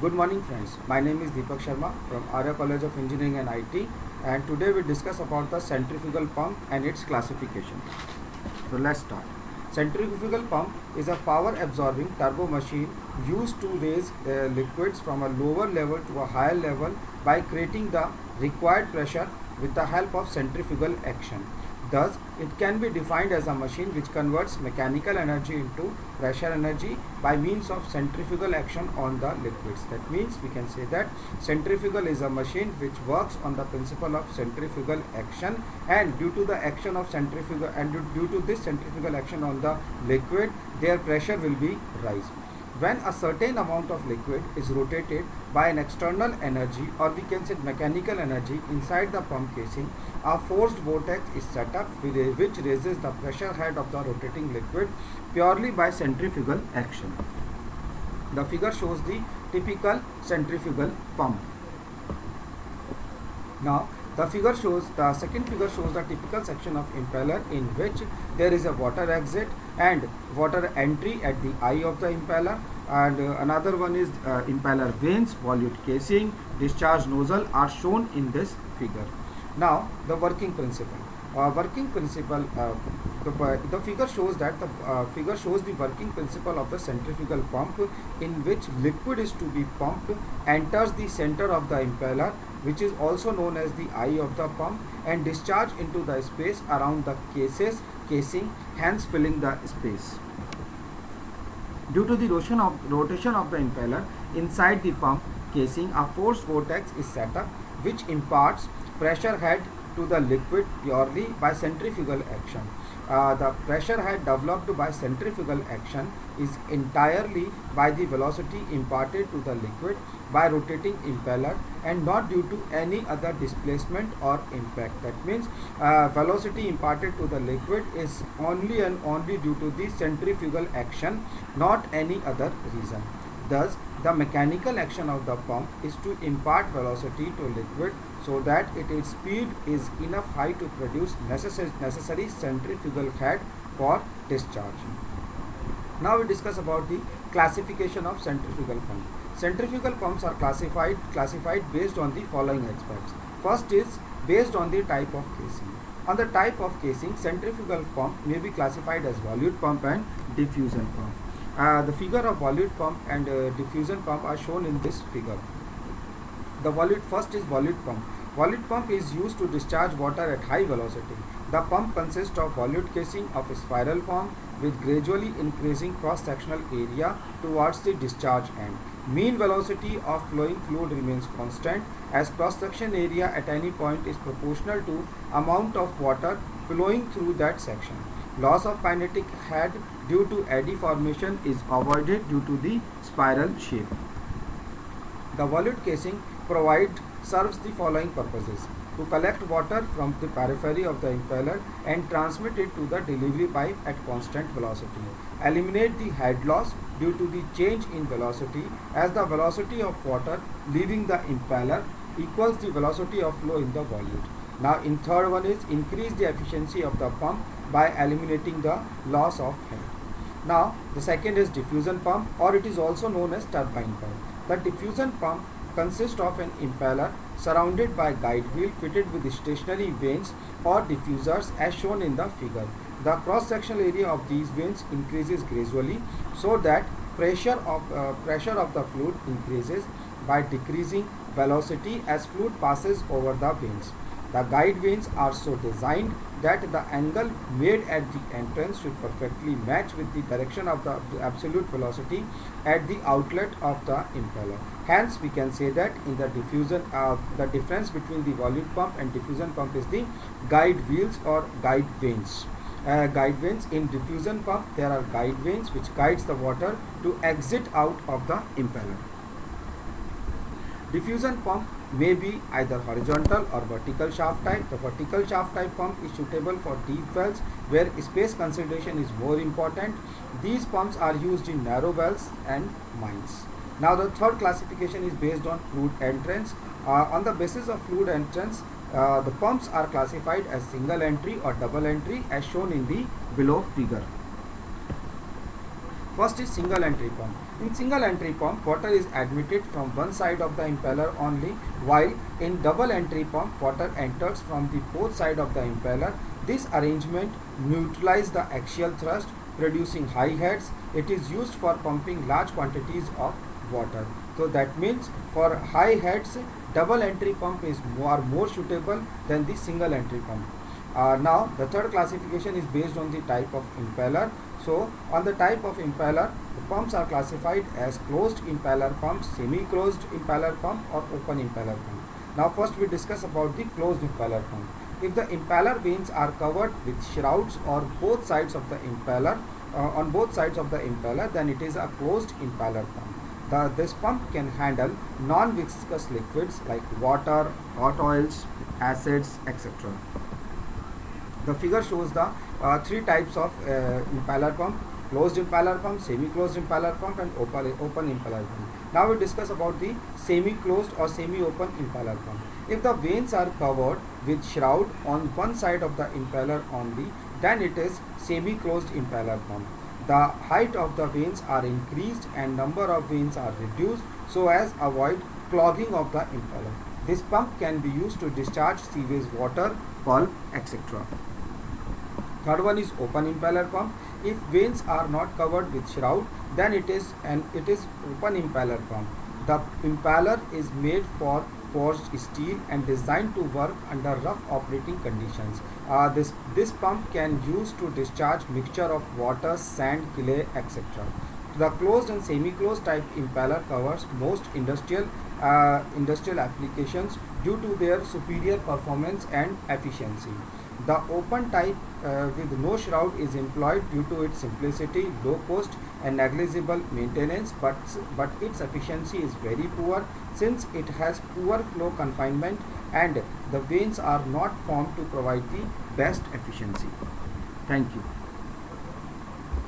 Good morning friends, my name is Deepak Sharma from Arya College of Engineering and IT, and today we discuss about the centrifugal pump and its classification. So let's start. Centrifugal pump is a power absorbing turbo machine used to raise liquids from a lower level to a higher level by creating the required pressure with the help of centrifugal action. Thus, it can be defined as a machine which converts mechanical energy into pressure energy by means of centrifugal action on the liquids. That means we can say that centrifugal is a machine which works on the principle of centrifugal action, and due to the action of centrifugal and due to this centrifugal action on the liquid, their pressure will be rise. When a certain amount of liquid is rotated by an external energy, or we can say mechanical energy, inside the pump casing, a forced vortex is set up which raises the pressure head of the rotating liquid purely by centrifugal action. The figure shows the typical centrifugal pump. Now, the second figure shows the typical section of impeller in which there is a water exit and water entry at the eye of the impeller, and another one is impeller vanes, volute casing, discharge nozzle are shown in this figure. Now, the working principle. The figure shows that the working principle of the centrifugal pump, in which liquid is to be pumped, enters the center of the impeller, which is also known as the eye of the pump, and discharge into the space around the casing, hence filling the space. Due to the rotation of the impeller inside the pump casing, a forced vortex is set up which imparts pressure head to the liquid purely by centrifugal action. The pressure head developed by centrifugal action is entirely by the velocity imparted to the liquid by rotating impeller, and not due to any other displacement or impact. That means velocity imparted to the liquid is only and only due to the centrifugal action, not any other reason. Thus, the mechanical action of the pump is to impart velocity to liquid so that its speed is enough high to produce necessary centrifugal head for discharge. Now we discuss about the classification of centrifugal pump. Centrifugal pumps are classified based on the following aspects. First is based on the type of casing. On the type of casing, centrifugal pump may be classified as volute pump and diffusion pump. The figure of volute pump and diffusion pump are shown in this figure. First is volute pump. Volute pump is used to discharge water at high velocity. The pump consists of volute casing of a spiral form with gradually increasing cross-sectional area towards the discharge end. Mean velocity of flowing fluid remains constant, as cross-section area at any point is proportional to amount of water flowing through that section. Loss of kinetic head due to eddy formation is avoided due to the spiral shape. The volute casing serves the following purposes: to collect water from the periphery of the impeller and transmit it to the delivery pipe at constant velocity. Eliminate the head loss due to the change in velocity, as the velocity of water leaving the impeller equals the velocity of flow in the volute. Now, in third one is increase the efficiency of the pump by eliminating the loss of head. Now, the second is diffusion pump, or it is also known as turbine pump. The diffusion pump consists of an impeller surrounded by guide wheel fitted with stationary vanes or diffusers as shown in the figure. The cross-sectional area of these vanes increases gradually so that pressure of the fluid increases by decreasing velocity as fluid passes over the vanes. The guide vanes are so designed that the angle made at the entrance should perfectly match with the direction of the absolute velocity at the outlet of the impeller. Hence, we can say that in the diffusion, the difference between the volute pump and diffusion pump is the guide wheels or guide vanes. In diffusion pump, there are guide vanes which guides the water to exit out of the impeller. Diffusion pump may be either horizontal or vertical shaft type. The vertical shaft type pump is suitable for deep wells where space consideration is more important. These pumps are used in narrow wells and mines. Now, the third classification is based on fluid entrance. On the basis of fluid entrance, the pumps are classified as single entry or double entry as shown in the below figure. First is single entry pump. In single entry pump, water is admitted from one side of the impeller only, while in double entry pump, water enters from the both side of the impeller. This arrangement neutralizes the axial thrust, producing high heads. It is used for pumping large quantities of water. So that means for high heads, double entry pump is more suitable than the single entry pump. Now the third classification is based on the type of impeller. So on the type of impeller, the pumps are classified as closed impeller pump, semi-closed impeller pump or open impeller pump. Now first we discuss about the closed impeller pump. If the impeller vanes are covered with shrouds or both sides of the impeller, on both sides of the impeller, then it is a closed impeller pump. This pump can handle non-viscous liquids like water, hot oils, acids, etc. The figure shows the three types of impeller pump: closed impeller pump, semi-closed impeller pump and open impeller pump. Now we discuss about the semi-closed or semi-open impeller pump. If the vanes are covered with shroud on one side of the impeller only, then it is semi-closed impeller pump. The height of the vanes are increased and number of vanes are reduced so as avoid clogging of the impeller. This pump can be used to discharge sewage water, pulp, etc. Third one is open impeller pump. If vanes are not covered with shroud, then it is open impeller pump. The impeller is made for forged steel and designed to work under rough operating conditions. This pump can use to discharge mixture of water, sand, clay, etc. The closed and semi-closed type impeller covers most industrial applications due to their superior performance and efficiency. The open type with no shroud is employed due to its simplicity, low cost and negligible maintenance, but its efficiency is very poor since it has poor flow confinement and the vanes are not formed to provide the best efficiency. Thank you.